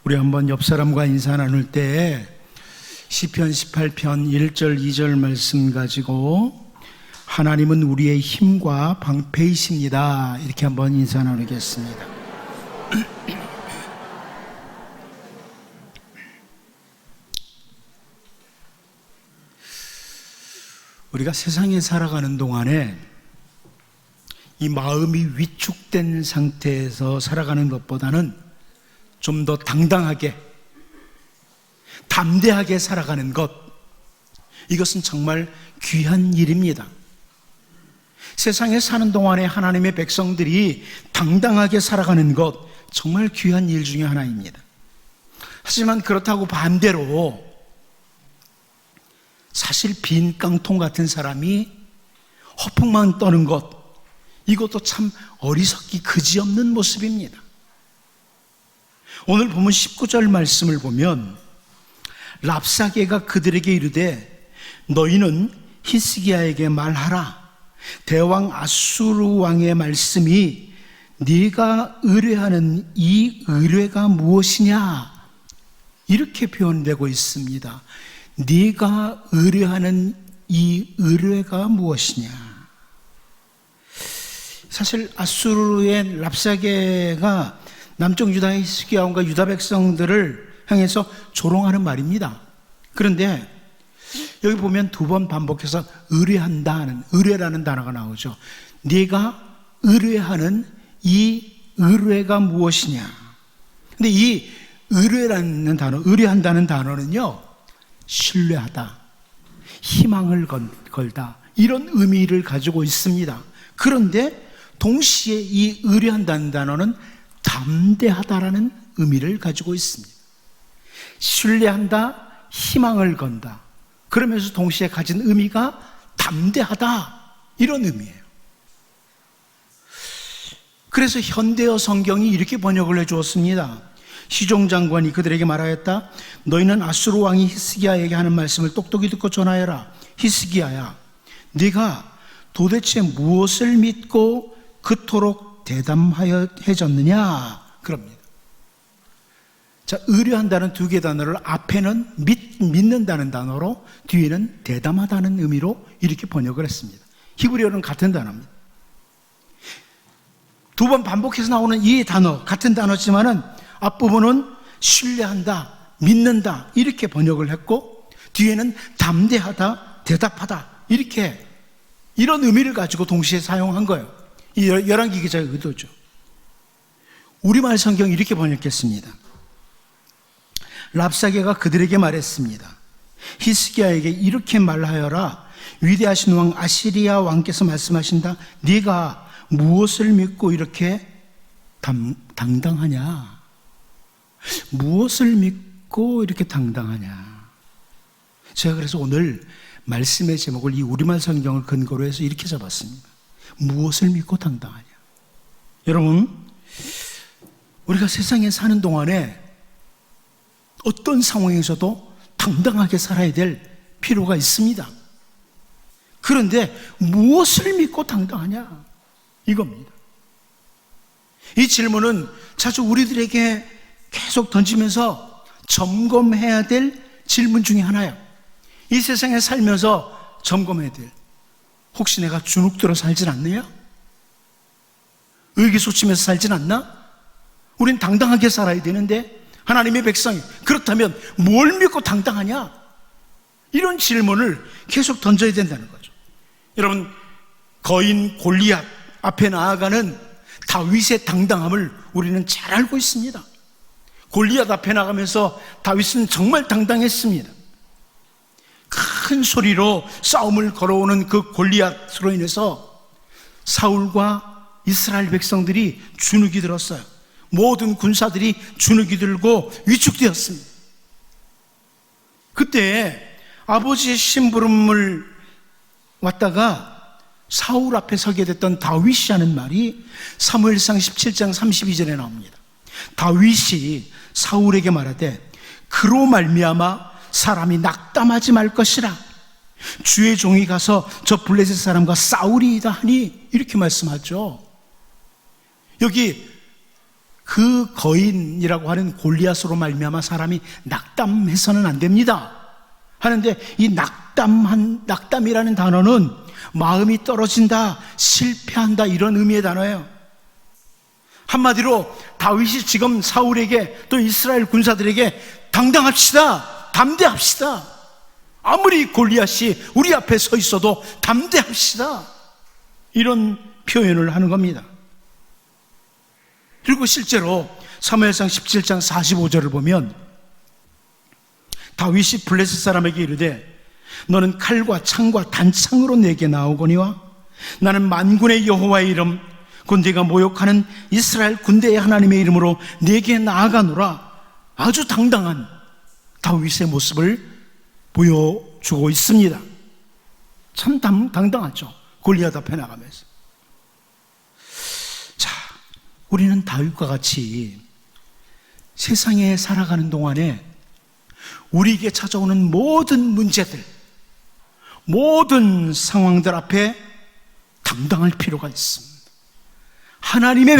우리 한번 옆 사람과 인사 나눌 때 시편 18편 1절 2절 말씀 가지고 하나님은 우리의 힘과 방패이십니다, 이렇게 한번 인사 나누겠습니다. 우리가 세상에 살아가는 동안에 이 마음이 위축된 상태에서 살아가는 것보다는 좀 더 당당하게, 담대하게 살아가는 것, 이것은 정말 귀한 일입니다. 세상에 사는 동안에 하나님의 백성들이 당당하게 살아가는 것, 정말 귀한 일 중에 하나입니다. 하지만 그렇다고 반대로 사실 빈 깡통 같은 사람이 허풍만 떠는 것, 이것도 참 어리석기 그지없는 모습입니다. 오늘 보면 19절 말씀을 보면 랍사게가 그들에게 이르되 너희는 히스기야에게 말하라. 대왕 아수르 왕의 말씀이 네가 의뢰하는 이 의뢰가 무엇이냐, 이렇게 표현되고 있습니다. 네가 의뢰하는 이 의뢰가 무엇이냐. 사실 아수르의 랍사게가 남쪽 유다의 히스기야 왕과 유다 백성들을 향해서 조롱하는 말입니다. 그런데 여기 보면 두 번 반복해서 의뢰한다는, 의뢰라는 단어가 나오죠. 네가 의뢰하는 이 의뢰가 무엇이냐. 근데 이 의뢰라는 단어, 의뢰한다는 단어는요, 신뢰하다, 희망을 걸다, 이런 의미를 가지고 있습니다. 그런데 동시에 이 의뢰한다는 단어는 담대하다라는 의미를 가지고 있습니다. 신뢰한다, 희망을 건다, 그러면서 동시에 가진 의미가 담대하다, 이런 의미예요. 그래서 현대어 성경이 이렇게 번역을 해주었습니다. 시종장관이 그들에게 말하였다. 너희는 아수르 왕이 히스기야에게 하는 말씀을 똑똑히 듣고 전하여라. 히스기야야, 네가 도대체 무엇을 믿고 그토록 대담해졌느냐, 그럽니다. 자, 의뢰한다는 두 개의 단어를 앞에는 믿는다는 단어로, 뒤에는 대담하다는 의미로 이렇게 번역을 했습니다. 히브리어는 같은 단어입니다. 두 번 반복해서 나오는 이 단어, 같은 단어지만은 앞부분은 신뢰한다, 믿는다, 이렇게 번역을 했고, 뒤에는 담대하다, 대답하다, 이렇게, 이런 의미를 가지고 동시에 사용한 거예요. 이 열왕기 기자의 의도죠. 우리말 성경이 이렇게 번역했습니다. 랍사게가 그들에게 말했습니다. 히스기야에게 이렇게 말하여라. 위대하신 왕 아시리아 왕께서 말씀하신다. 네가 무엇을 믿고 이렇게 당당하냐? 무엇을 믿고 이렇게 당당하냐? 제가 그래서 오늘 말씀의 제목을 이 우리말 성경을 근거로 해서 이렇게 잡았습니다. 무엇을 믿고 당당하냐? 여러분, 우리가 세상에 사는 동안에 어떤 상황에서도 당당하게 살아야 될 필요가 있습니다. 그런데 무엇을 믿고 당당하냐? 이겁니다. 이 질문은 자주 우리들에게 계속 던지면서 점검해야 될 질문 중에 하나예요. 이 세상에 살면서 점검해야 될, 혹시 내가 주눅들어 살진 않느냐? 의기소침해서 살진 않나? 우린 당당하게 살아야 되는데, 하나님의 백성이 그렇다면 뭘 믿고 당당하냐? 이런 질문을 계속 던져야 된다는 거죠. 여러분, 거인 골리앗 앞에 나아가는 다윗의 당당함을 우리는 잘 알고 있습니다. 골리앗 앞에 나가면서 다윗은 정말 당당했습니다. 큰 소리로 싸움을 걸어오는 그 골리앗으로 인해서 사울과 이스라엘 백성들이 주눅이 들었어요. 모든 군사들이 주눅이 들고 위축되었습니다. 그때 아버지의 심부름을 왔다가 사울 앞에 서게 됐던 다윗이 하는 말이 사무엘상 17장 32절에 나옵니다. 다윗이 사울에게 말하되 그로 말미암아 사람이 낙담하지 말 것이라. 주의 종이 가서 저 블레셋 사람과 싸우리이다 하니, 이렇게 말씀하죠. 여기 그 거인이라고 하는 골리앗으로 말미암아 사람이 낙담해서는 안 됩니다. 하는데 이 낙담이라는 단어는 마음이 떨어진다, 실패한다 이런 의미의 단어예요. 한마디로 다윗이 지금 사울에게 또 이스라엘 군사들에게 당당합시다, 담대합시다. 아무리 골리앗이 우리 앞에 서 있어도 담대합시다. 이런 표현을 하는 겁니다. 그리고 실제로 사무엘상 17장 45절을 보면 다윗이 블레셋 사람에게 이르되 너는 칼과 창과 단창으로 내게 나오거니와 나는 만군의 여호와의 이름 곧 네가 모욕하는 이스라엘 군대의 하나님의 이름으로 내게 나아가노라. 아주 당당한 다윗의 모습을 보여주고 있습니다. 참 당당하죠. 골리앗 앞에 나가면서. 자, 우리는 다윗과 같이 세상에 살아가는 동안에 우리에게 찾아오는 모든 문제들, 모든 상황들 앞에 당당할 필요가 있습니다. 하나님의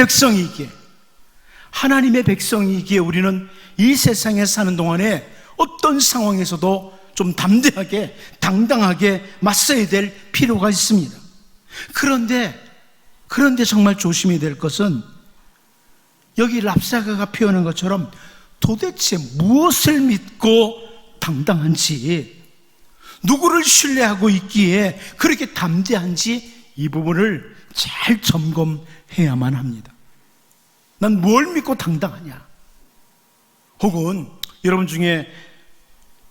백성이기에 우리는 이 세상에 사는 동안에 어떤 상황에서도 좀 담대하게, 당당하게 맞서야 될 필요가 있습니다. 그런데 정말 조심해야 될 것은 여기 랍사가가 표현한 것처럼 도대체 무엇을 믿고 당당한지, 누구를 신뢰하고 있기에 그렇게 담대한지 이 부분을 잘 점검해야만 합니다. 난 뭘 믿고 당당하냐? 혹은 여러분 중에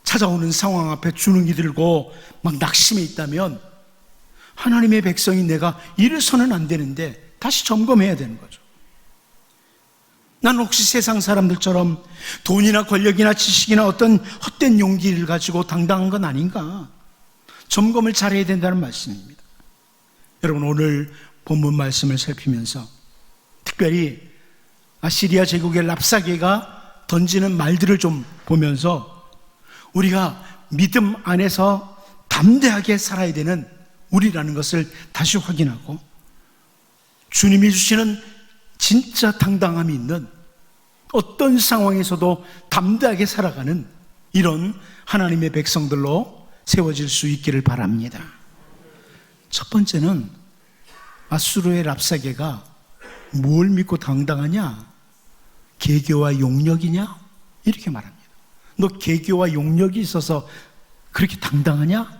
찾아오는 상황 앞에 주눅이 들고 막 낙심해 있다면 하나님의 백성인 내가 이래서는 안 되는데 다시 점검해야 되는 거죠. 나는 혹시 세상 사람들처럼 돈이나 권력이나 지식이나 어떤 헛된 용기를 가지고 당당한 건 아닌가? 점검을 잘해야 된다는 말씀입니다. 여러분, 오늘 본문 말씀을 살피면서 특별히 아시리아 제국의 랍사게가 던지는 말들을 좀 보면서 우리가 믿음 안에서 담대하게 살아야 되는 우리라는 것을 다시 확인하고 주님이 주시는 진짜 당당함이 있는 어떤 상황에서도 담대하게 살아가는 이런 하나님의 백성들로 세워질 수 있기를 바랍니다. 첫 번째는 아수르의 랍사게가 뭘 믿고 당당하냐? 계교와 용력이냐? 이렇게 말합니다. 너 계교와 용력이 있어서 그렇게 당당하냐?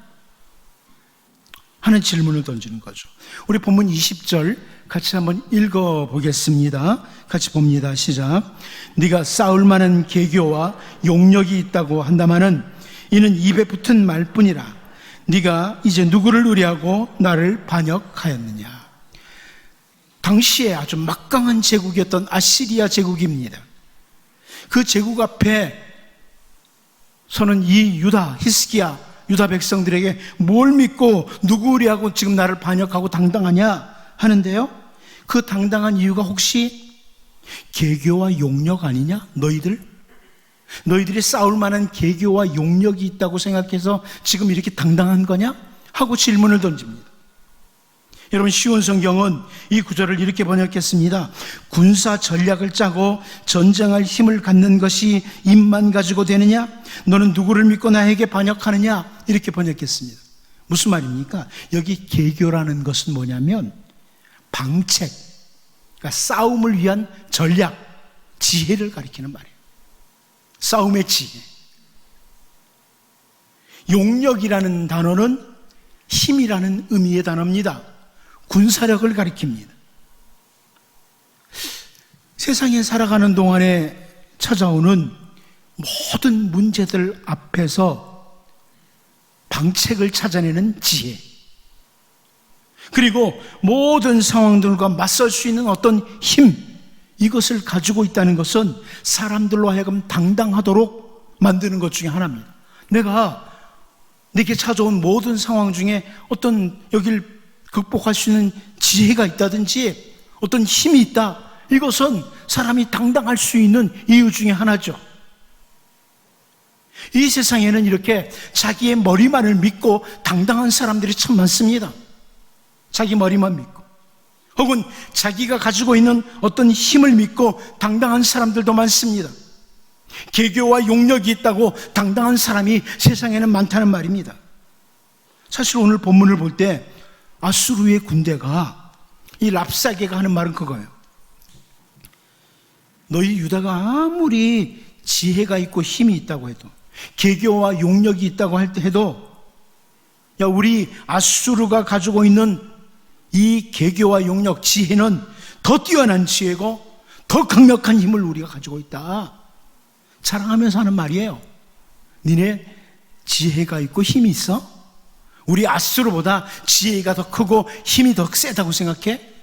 하는 질문을 던지는 거죠. 우리 본문 20절 같이 한번 읽어보겠습니다. 같이 봅니다. 시작. 네가 싸울 만한 계교와 용력이 있다고 한다마는 이는 입에 붙은 말뿐이라. 네가 이제 누구를 의뢰하고 나를 반역하였느냐? 당시에 아주 막강한 제국이었던 아시리아 제국입니다. 그 제국 앞에 서는 이 히스기야 유다 백성들에게 뭘 믿고 누구 의뢰하고 지금 나를 반역하고 당당하냐 하는데요, 그 당당한 이유가 혹시 계교와 용력 아니냐? 너희들이 싸울 만한 계교와 용력이 있다고 생각해서 지금 이렇게 당당한 거냐? 하고 질문을 던집니다. 여러분, 쉬운 성경은 이 구절을 이렇게 번역했습니다. 군사 전략을 짜고 전쟁할 힘을 갖는 것이 입만 가지고 되느냐? 너는 누구를 믿고 나에게 반역하느냐? 이렇게 번역했습니다. 무슨 말입니까? 여기 계교라는 것은 뭐냐면 방책, 그러니까 싸움을 위한 전략, 지혜를 가리키는 말이에요. 싸움의 지혜. 용력이라는 단어는 힘이라는 의미의 단어입니다. 군사력을 가리킵니다. 세상에 살아가는 동안에 찾아오는 모든 문제들 앞에서 방책을 찾아내는 지혜, 그리고 모든 상황들과 맞설 수 있는 어떤 힘, 이것을 가지고 있다는 것은 사람들로 하여금 당당하도록 만드는 것 중에 하나입니다. 내게 찾아온 모든 상황 중에 어떤 여길 극복할 수 있는 지혜가 있다든지 어떤 힘이 있다, 이것은 사람이 당당할 수 있는 이유 중에 하나죠. 이 세상에는 이렇게 자기의 머리만을 믿고 당당한 사람들이 참 많습니다. 자기 머리만 믿고, 혹은 자기가 가지고 있는 어떤 힘을 믿고 당당한 사람들도 많습니다. 계교와 용력이 있다고 당당한 사람이 세상에는 많다는 말입니다. 사실 오늘 본문을 볼 때 아수르의 군대가, 이 랍사게가 하는 말은 그거예요. 너희 유다가 아무리 지혜가 있고 힘이 있다고 해도, 계교와 용력이 있다고 해도, 야, 우리 아수르가 가지고 있는 이 계교와 용력, 지혜는 더 뛰어난 지혜고 더 강력한 힘을 우리가 가지고 있다, 자랑하면서 하는 말이에요. 니네 지혜가 있고 힘이 있어? 우리 아수르보다 지혜가 더 크고 힘이 더 세다고 생각해?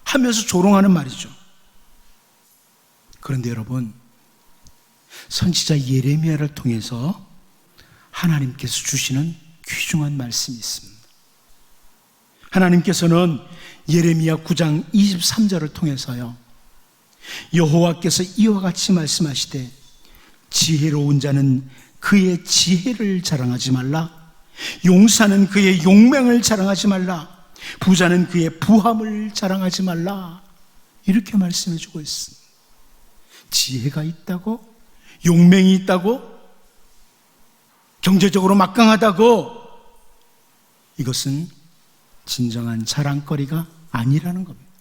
하면서 조롱하는 말이죠. 그런데 여러분, 선지자 예레미야를 통해서 하나님께서 주시는 귀중한 말씀이 있습니다. 하나님께서는 예레미야 9장 23절을 통해서요, 여호와께서 이와 같이 말씀하시되 지혜로운 자는 그의 지혜를 자랑하지 말라, 용사는 그의 용맹을 자랑하지 말라, 부자는 그의 부함을 자랑하지 말라, 이렇게 말씀해 주고 있습니다. 지혜가 있다고, 용맹이 있다고, 경제적으로 막강하다고, 이것은 진정한 자랑거리가 아니라는 겁니다.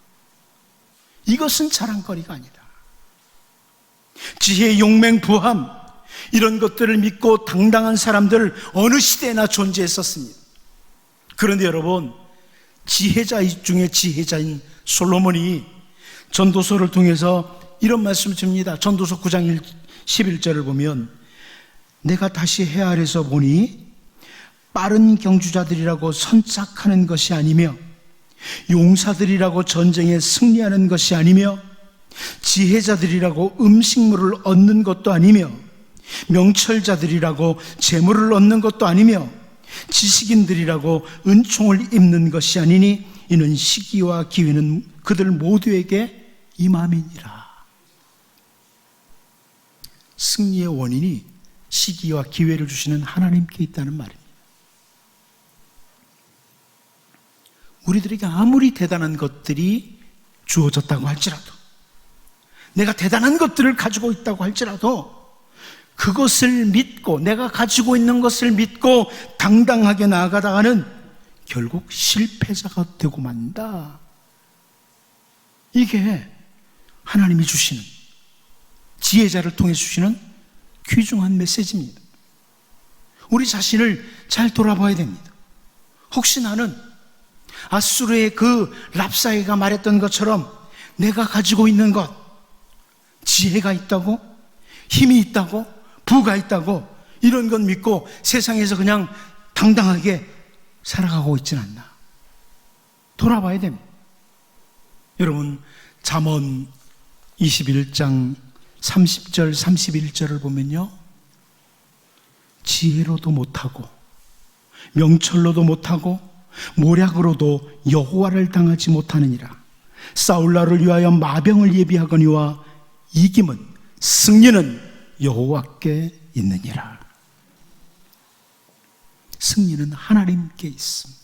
이것은 자랑거리가 아니다. 지혜, 용맹, 부함, 이런 것들을 믿고 당당한 사람들 어느 시대나 존재했었습니다. 그런데 여러분, 지혜자 중에 지혜자인 솔로몬이 전도서를 통해서 이런 말씀을 줍니다. 전도서 9장 11절을 보면, 내가 다시 해 아래서 보니 빠른 경주자들이라고 선착하는 것이 아니며, 용사들이라고 전쟁에 승리하는 것이 아니며, 지혜자들이라고 음식물을 얻는 것도 아니며, 명철자들이라고 재물을 얻는 것도 아니며, 지식인들이라고 은총을 입는 것이 아니니 이는 시기와 기회는 그들 모두에게 임함이니라. 승리의 원인이 시기와 기회를 주시는 하나님께 있다는 말입니다. 우리들에게 아무리 대단한 것들이 주어졌다고 할지라도, 내가 대단한 것들을 가지고 있다고 할지라도, 그것을 믿고, 내가 가지고 있는 것을 믿고 당당하게 나아가다가는 결국 실패자가 되고 만다. 이게 하나님이 주시는, 지혜자를 통해 주시는 귀중한 메시지입니다. 우리 자신을 잘 돌아봐야 됩니다. 혹시 나는 아수르의 그 랍사게가 말했던 것처럼 내가 가지고 있는 것, 지혜가 있다고, 힘이 있다고, 부가 있다고, 이런 것 믿고 세상에서 그냥 당당하게 살아가고 있지는 않나, 돌아봐야 됩니다. 여러분, 잠언 21장 30절 31절을 보면요, 지혜로도 못하고 명철로도 못하고 모략으로도 여호와를 당하지 못하느니라. 싸울날을 위하여 마병을 예비하거니와 이김은, 승리는 여호와께 있느니라. 승리는 하나님께 있습니다.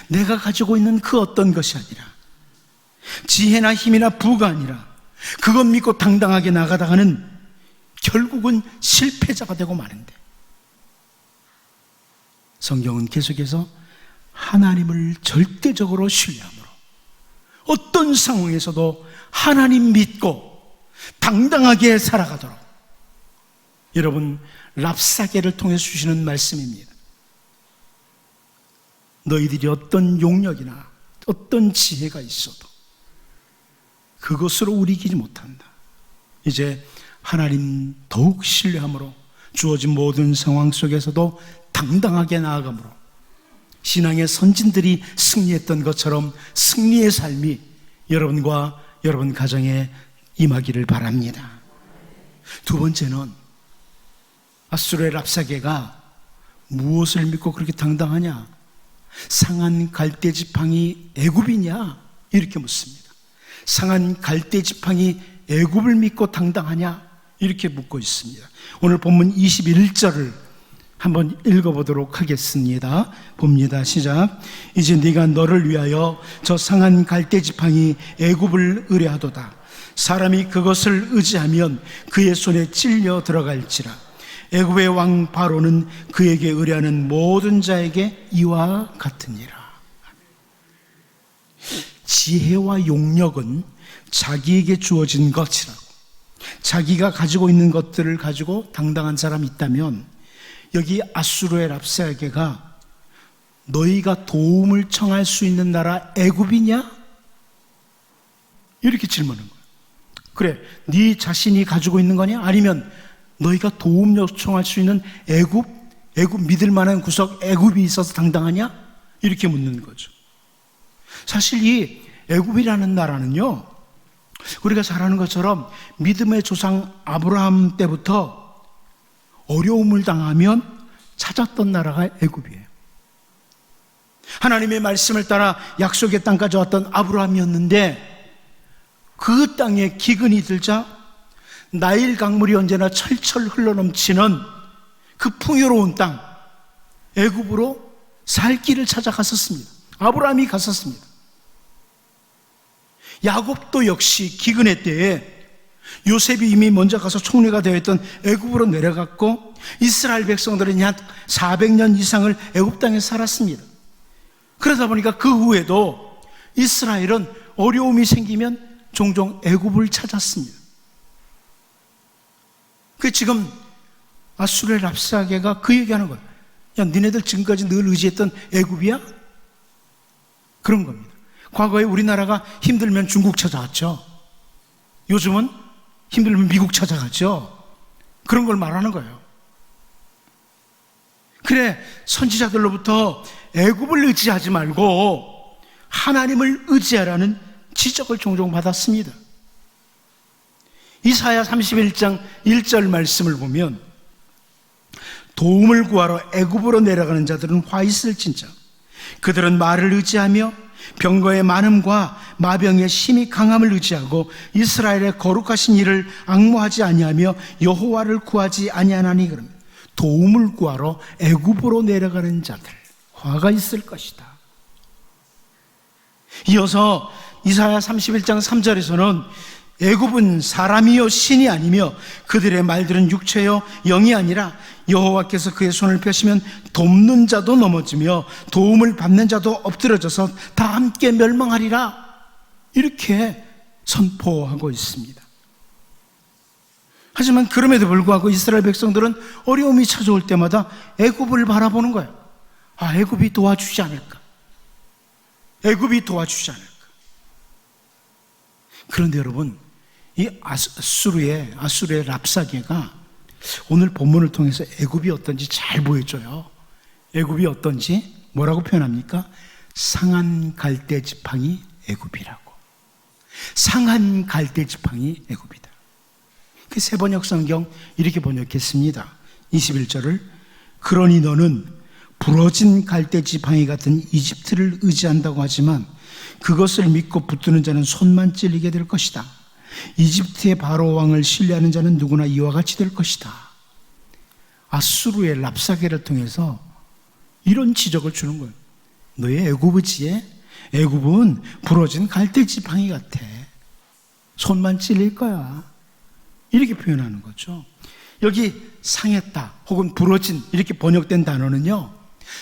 내가 가지고 있는 그 어떤 것이 아니라, 지혜나 힘이나 부가 아니라, 그것 믿고 당당하게 나가다가는 결국은 실패자가 되고 마는데, 성경은 계속해서 하나님을 절대적으로 신뢰함으로 어떤 상황에서도 하나님 믿고 당당하게 살아가도록, 여러분, 랍사게를 통해 주시는 말씀입니다. 너희들이 어떤 용력이나 어떤 지혜가 있어도 그것으로 우리 이기지 못한다. 이제 하나님 더욱 신뢰함으로 주어진 모든 상황 속에서도 당당하게 나아감으로 신앙의 선진들이 승리했던 것처럼 승리의 삶이 여러분과 여러분 가정에 임하기를 바랍니다. 두 번째는, 아수르의 랍사게가 무엇을 믿고 그렇게 당당하냐? 상한 갈대 지팡이 애굽이냐? 이렇게 묻습니다. 상한 갈대 지팡이 애굽을 믿고 당당하냐? 이렇게 묻고 있습니다. 오늘 본문 21절을 한번 읽어보도록 하겠습니다. 봅니다. 시작. 이제 네가 너를 위하여 저 상한 갈대 지팡이 애굽을 의뢰하도다. 사람이 그것을 의지하면 그의 손에 찔려 들어갈지라. 애굽의 왕 바로는 그에게 의뢰하는 모든 자에게 이와 같으니라. 지혜와 용력은 자기에게 주어진 것이라고. 자기가 가지고 있는 것들을 가지고 당당한 사람이 있다면 여기 아수르의 랍사게가 너희가 도움을 청할 수 있는 나라 애굽이냐? 이렇게 질문하는 거야. 그래, 네 자신이 가지고 있는 거냐? 아니면 너희가 도움 요청할 수 있는 애굽 믿을 만한 구석 애굽이 있어서 당당하냐? 이렇게 묻는 거죠. 사실 이 애굽이라는 나라는요, 우리가 잘 아는 것처럼 믿음의 조상 아브라함 때부터 어려움을 당하면 찾았던 나라가 애굽이에요. 하나님의 말씀을 따라 약속의 땅까지 왔던 아브라함이었는데 그 땅에 기근이 들자 나일 강물이 언제나 철철 흘러넘치는 그 풍요로운 땅 애굽으로 살 길을 찾아갔었습니다. 아브라함이 갔었습니다. 야곱도 역시 기근의 때에 요셉이 이미 먼저 가서 총리가 되어 있던 애굽으로 내려갔고 이스라엘 백성들은 약 400년 이상을 애굽 땅에 살았습니다. 그러다 보니까 그 후에도 이스라엘은 어려움이 생기면 종종 애굽을 찾았습니다. 그 지금 아수르의 랍사게가 그 얘기하는 거예요. 야, 니네들 지금까지 늘 의지했던 애굽이야? 그런 겁니다. 과거에 우리나라가 힘들면 중국 찾아왔죠. 요즘은 힘들면 미국 찾아가죠. 그런 걸 말하는 거예요. 그래, 선지자들로부터 애굽을 의지하지 말고 하나님을 의지하라는 지적을 종종 받았습니다. 이사야 31장 1절 말씀을 보면 도움을 구하러 애굽으로 내려가는 자들은 화 있을진저 그들은 말을 의지하며 병거의 많음과 마병의 심히 강함을 의지하고 이스라엘의 거룩하신 이를 앙모하지 아니하며 여호와를 구하지 아니하나니. 그러면 도움을 구하러 애굽으로 내려가는 자들 화가 있을 것이다. 이어서 이사야 31장 3절에서는 애굽은 사람이요 신이 아니며 그들의 말들은 육체요 영이 아니라 여호와께서 그의 손을 펴시면 돕는 자도 넘어지며 도움을 받는 자도 엎드러져서 다 함께 멸망하리라. 이렇게 선포하고 있습니다. 하지만 그럼에도 불구하고 이스라엘 백성들은 어려움이 찾아올 때마다 애굽을 바라보는 거예요. 아, 애굽이 도와주지 않을까? 애굽이 도와주지 않을까? 그런데 여러분, 이 아수르의 랍사게가 오늘 본문을 통해서 애굽이 어떤지 잘 보여줘요. 애굽이 어떤지 뭐라고 표현합니까? 상한 갈대 지팡이 애굽이라고. 상한 갈대 지팡이 애굽이다. 그 세번역 성경 이렇게 번역했습니다. 21절을 그러니 너는 부러진 갈대 지팡이 같은 이집트를 의지한다고 하지만 그것을 믿고 붙드는 자는 손만 찔리게 될 것이다. 이집트의 바로 왕을 신뢰하는 자는 누구나 이와 같이 될 것이다. 아수르의 랍사게를 통해서 이런 지적을 주는 거예요. 너의 애굽이지에 애굽은 부러진 갈대 지팡이 같아. 손만 찔릴 거야. 이렇게 표현하는 거죠. 여기 상했다 혹은 부러진 이렇게 번역된 단어는요,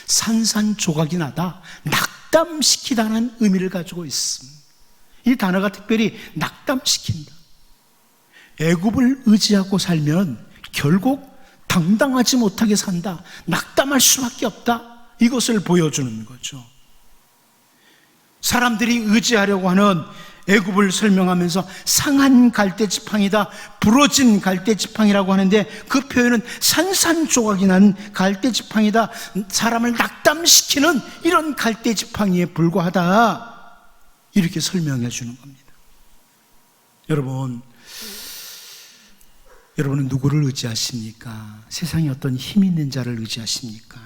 산산조각이 나다, 낙담시키다는 의미를 가지고 있습니다. 이 단어가 특별히 낙담시킨다. 애굽을 의지하고 살면 결국 당당하지 못하게 산다, 낙담할 수밖에 없다, 이것을 보여주는 거죠. 사람들이 의지하려고 하는 애굽을 설명하면서 상한 갈대지팡이다, 부러진 갈대지팡이라고 하는데 그 표현은 산산조각이 난 갈대지팡이다, 사람을 낙담시키는 이런 갈대지팡이에 불과하다, 이렇게 설명해 주는 겁니다. 여러분은 누구를 의지하십니까? 세상에 어떤 힘 있는 자를 의지하십니까?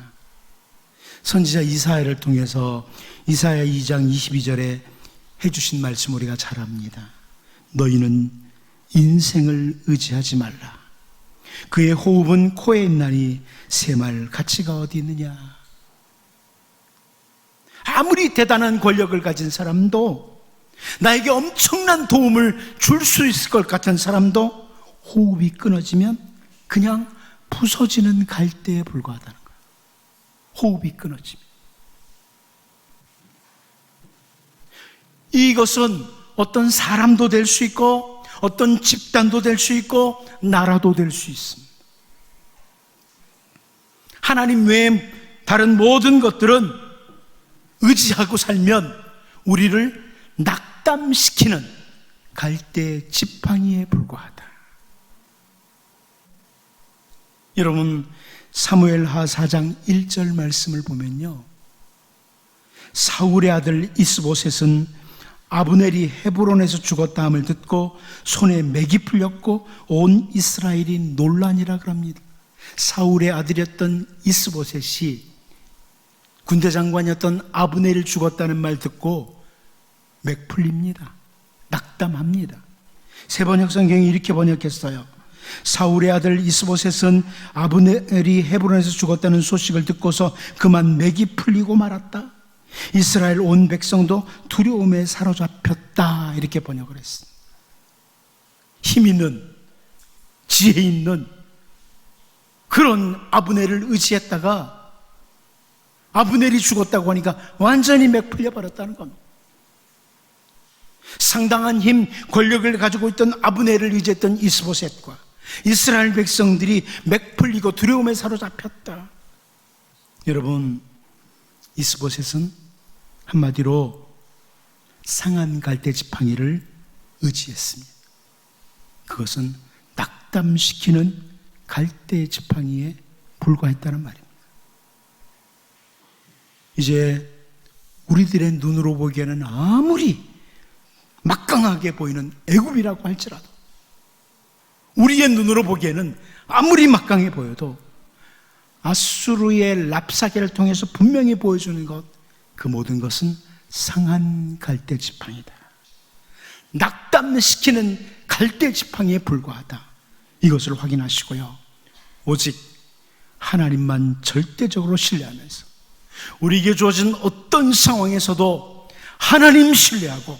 선지자 이사야를 통해서 이사야 2장 22절에 해주신 말씀 우리가 잘 압니다. 너희는 인생을 의지하지 말라. 그의 호흡은 코에 있나니 새말 가치가 어디 있느냐. 아무리 대단한 권력을 가진 사람도, 나에게 엄청난 도움을 줄 수 있을 것 같은 사람도 호흡이 끊어지면 그냥 부서지는 갈대에 불과하다는 거예요. 호흡이 끊어지면. 이것은 어떤 사람도 될 수 있고 어떤 집단도 될 수 있고 나라도 될 수 있습니다. 하나님 외에 다른 모든 것들은 의지하고 살면 우리를 낙담시키는 갈대 지팡이에 불과하다. 여러분, 사무엘하 4장 1절 말씀을 보면요, 사울의 아들 이스보셋은 아브넬이 헤브론에서 죽었다 함을 듣고 손에 맥이 풀렸고 온 이스라엘이 놀라니라 그럽니다. 사울의 아들이었던 이스보셋이 군대 장관이었던 아브넬이 죽었다는 말 듣고 맥 풀립니다. 낙담합니다. 세번역 성경이 이렇게 번역했어요. 사울의 아들 이스보셋은 아브넬이 헤브론에서 죽었다는 소식을 듣고서 그만 맥이 풀리고 말았다. 이스라엘 온 백성도 두려움에 사로잡혔다. 이렇게 번역을 했습니다. 힘 있는, 지혜 있는 그런 아브넬을 의지했다가 아브넬이 죽었다고 하니까 완전히 맥 풀려버렸다는 겁니다. 상당한 힘, 권력을 가지고 있던 아브넬을 의지했던 이스보셋과 이스라엘 백성들이 맥 풀리고 두려움에 사로잡혔다. 여러분, 이스보셋은 한마디로 상한 갈대 지팡이를 의지했습니다. 그것은 낙담시키는 갈대 지팡이에 불과했다는 말입니다. 이제 우리들의 눈으로 보기에는 아무리 막강하게 보이는 애굽이라고 할지라도, 우리의 눈으로 보기에는 아무리 막강해 보여도 아수르의 랍사게를 통해서 분명히 보여주는 것, 그 모든 것은 상한 갈대 지팡이다. 낙담시키는 갈대 지팡이에 불과하다. 이것을 확인하시고요, 오직 하나님만 절대적으로 신뢰하면서 우리에게 주어진 어떤 상황에서도 하나님 신뢰하고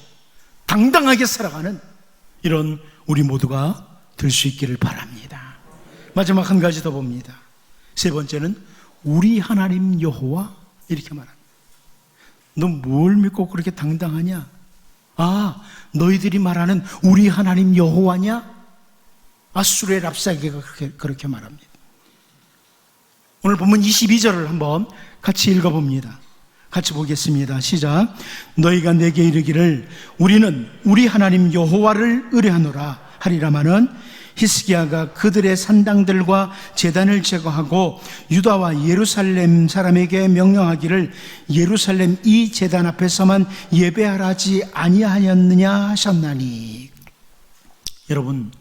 당당하게 살아가는 이런 우리 모두가 될 수 있기를 바랍니다. 마지막 한 가지 더 봅니다. 세 번째는 우리 하나님 여호와, 이렇게 말합니다. 너 뭘 믿고 그렇게 당당하냐? 아, 너희들이 말하는 우리 하나님 여호와냐? 아수르의 랍사게가 그렇게 말합니다. 오늘 본문 22절을 한번 같이 읽어봅니다. 같이 보겠습니다. 시작. 너희가 내게 이르기를 우리는 우리 하나님 여호와를 의뢰하노라 하리라마는 히스기야가 그들의 산당들과 제단을 제거하고 유다와 예루살렘 사람에게 명령하기를 예루살렘 이 제단 앞에서만 예배하라지 아니하였느냐 하셨나니. 여러분,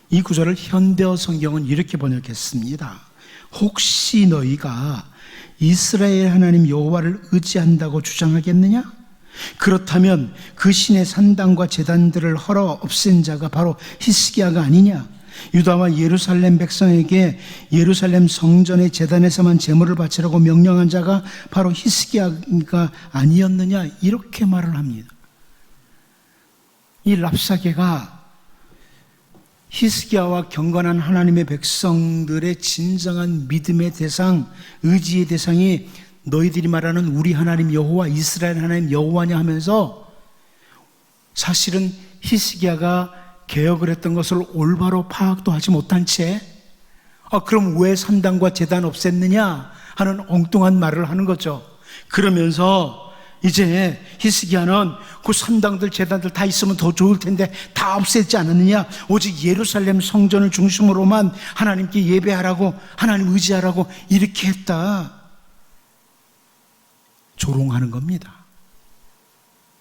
이 구절을 현대어 성경은 이렇게 번역했습니다. 혹시 너희가 이스라엘 하나님 여호와를 의지한다고 주장하겠느냐? 그렇다면 그 신의 산당과 제단들을 헐어 없앤 자가 바로 히스기야가 아니냐? 유다와 예루살렘 백성에게 예루살렘 성전의 제단에서만 제물을 바치라고 명령한 자가 바로 히스기야가 아니었느냐? 이렇게 말을 합니다. 이 랍사게가 히스기야와 경건한 하나님의 백성들의 진정한 믿음의 대상, 의지의 대상이 너희들이 말하는 우리 하나님 여호와, 이스라엘 하나님 여호와냐 하면서 사실은 히스기야가 개혁을 했던 것을 올바로 파악도 하지 못한 채 그럼 왜 산당과 제단 없앴느냐 하는 엉뚱한 말을 하는 거죠. 그러면서 이제 히스기야는 그 산당들 제단들 다 있으면 더 좋을 텐데 다 없앴지 않았느냐, 오직 예루살렘 성전을 중심으로만 하나님께 예배하라고, 하나님 의지하라고 이렇게 했다. 조롱하는 겁니다.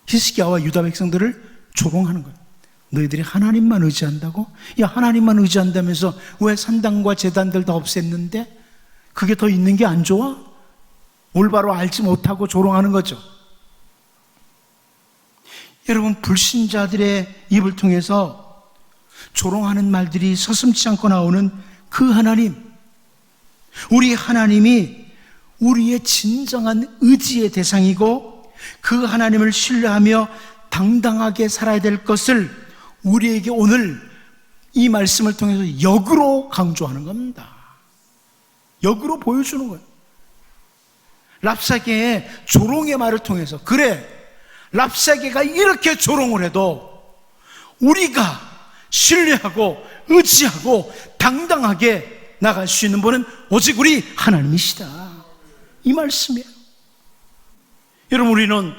히스기야와 유다 백성들을 조롱하는 거예요. 너희들이 하나님만 의지한다고? 야, 하나님만 의지한다면서 왜 산당과 제단들 다 없앴는데 그게 더 있는 게 안 좋아? 올바로 알지 못하고 조롱하는 거죠. 여러분, 불신자들의 입을 통해서 조롱하는 말들이 서슴지 않고 나오는 그 하나님, 우리 하나님이 우리의 진정한 의지의 대상이고 그 하나님을 신뢰하며 당당하게 살아야 될 것을 우리에게 오늘 이 말씀을 통해서 역으로 강조하는 겁니다. 역으로 보여주는 거예요. 랍사게의 조롱의 말을 통해서, 그래, 랍사게가 이렇게 조롱을 해도 우리가 신뢰하고 의지하고 당당하게 나갈 수 있는 분은 오직 우리 하나님이시다, 이 말씀이에요. 여러분, 우리는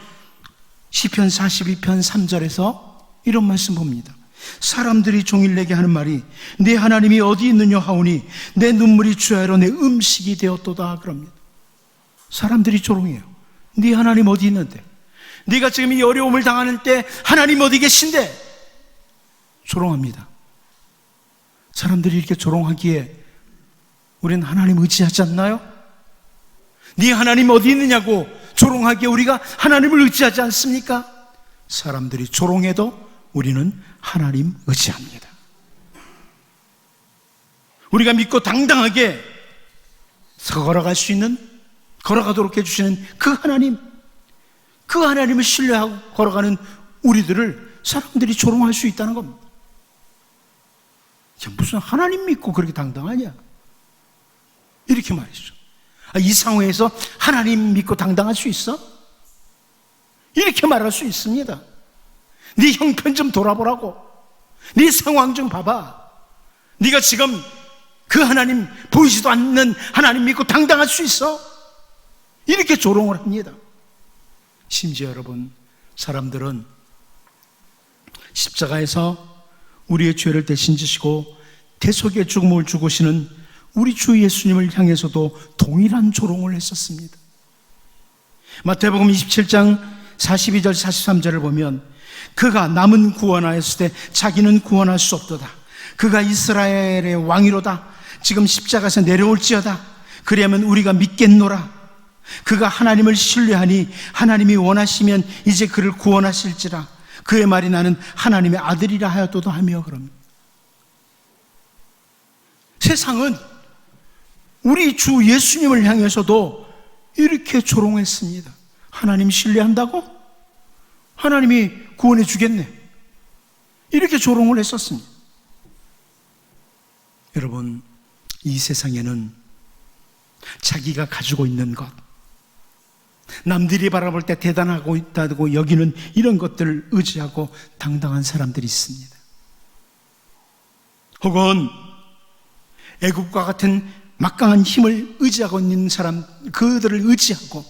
시편 42편 3절에서 이런 말씀 봅니다. 사람들이 종일 내게 하는 말이 내 하나님이 어디 있느냐 하오니 내 눈물이 주야로 내 음식이 되었도다 그럽니다. 사람들이 조롱해요. 네 하나님 어디 있는데? 네가 지금 이 어려움을 당하는 때 하나님 어디 계신데? 조롱합니다. 사람들이 이렇게 조롱하기에 우리는 하나님 의지하지 않나요? 네 하나님 어디 있느냐고 조롱하기에 우리가 하나님을 의지하지 않습니까? 사람들이 조롱해도 우리는 하나님 의지합니다. 우리가 믿고 당당하게 걸어갈 수 있는, 걸어가도록 해주시는 그 하나님, 그 하나님을 신뢰하고 걸어가는 우리들을 사람들이 조롱할 수 있다는 겁니다. 무슨 하나님 믿고 그렇게 당당하냐, 이렇게 말이죠. 이 상황에서 하나님 믿고 당당할 수 있어? 이렇게 말할 수 있습니다. 네 형편 좀 돌아보라고, 네 상황 좀 봐봐. 네가 지금 그 하나님, 보이지도 않는 하나님 믿고 당당할 수 있어? 이렇게 조롱을 합니다. 심지어 여러분, 사람들은 십자가에서 우리의 죄를 대신 지시고 대속의 죽음을 죽으시는 우리 주 예수님을 향해서도 동일한 조롱을 했었습니다. 마태복음 27장 42절 43절을 보면 그가 남은 구원하였을 때 자기는 구원할 수 없도다. 그가 이스라엘의 왕이로다. 지금 십자가에서 내려올지어다. 그리하면 우리가 믿겠노라. 그가 하나님을 신뢰하니 하나님이 원하시면 이제 그를 구원하실지라. 그의 말이 나는 하나님의 아들이라 하였도다 하며 그럽니다. 세상은 우리 주 예수님을 향해서도 이렇게 조롱했습니다. 하나님 신뢰한다고? 하나님이 구원해 주겠네, 이렇게 조롱을 했었습니다. 여러분, 이 세상에는 자기가 가지고 있는 것, 남들이 바라볼 때 대단하고 있다고 여기는 이런 것들을 의지하고 당당한 사람들이 있습니다. 혹은 애국과 같은 막강한 힘을 의지하고 있는 사람, 그들을 의지하고,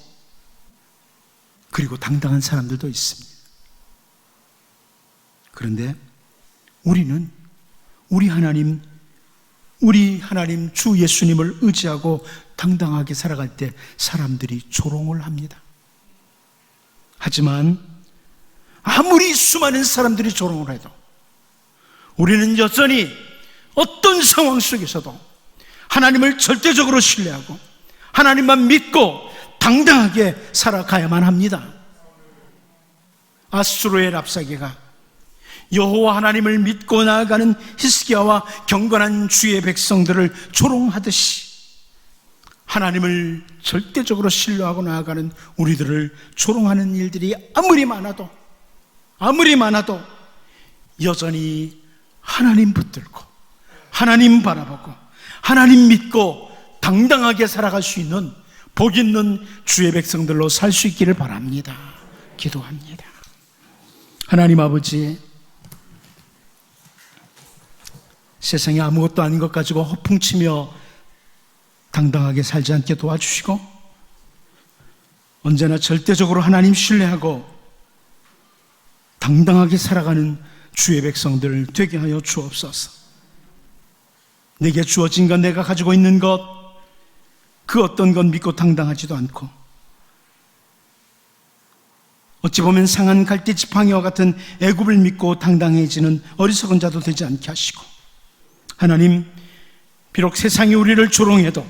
그리고 당당한 사람들도 있습니다. 그런데 우리는 우리 하나님 주 예수님을 의지하고 당당하게 살아갈 때 사람들이 조롱을 합니다. 하지만 아무리 수많은 사람들이 조롱을 해도 우리는 여전히 어떤 상황 속에서도 하나님을 절대적으로 신뢰하고 하나님만 믿고 당당하게 살아가야만 합니다. 아수르의 랍사게가 여호와 하나님을 믿고 나아가는 히스기야와 경건한 주의 백성들을 조롱하듯이 하나님을 절대적으로 신뢰하고 나아가는 우리들을 조롱하는 일들이 아무리 많아도 여전히 하나님 붙들고 하나님 바라보고 하나님 믿고 당당하게 살아갈 수 있는 복 있는 주의 백성들로 살 수 있기를 바랍니다. 기도합니다. 하나님 아버지, 세상에 아무것도 아닌 것 가지고 허풍치며 당당하게 살지 않게 도와주시고 언제나 절대적으로 하나님 신뢰하고 당당하게 살아가는 주의 백성들 되게 하여 주옵소서. 내게 주어진 것, 내가 가지고 있는 것, 그 어떤 것 믿고 당당하지도 않고 어찌 보면 상한 갈대 지팡이와 같은 애굽을 믿고 당당해지는 어리석은 자도 되지 않게 하시고, 하나님, 비록 세상이 우리를 조롱해도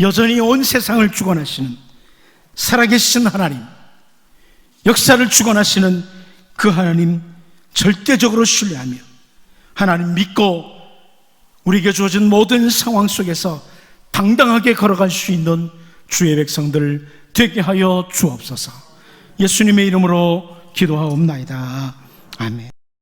여전히 온 세상을 주관하시는 살아계신 하나님, 역사를 주관하시는 그 하나님 절대적으로 신뢰하며 하나님 믿고 우리에게 주어진 모든 상황 속에서 당당하게 걸어갈 수 있는 주의 백성들 되게 하여 주옵소서. 예수님의 이름으로 기도하옵나이다. 아멘.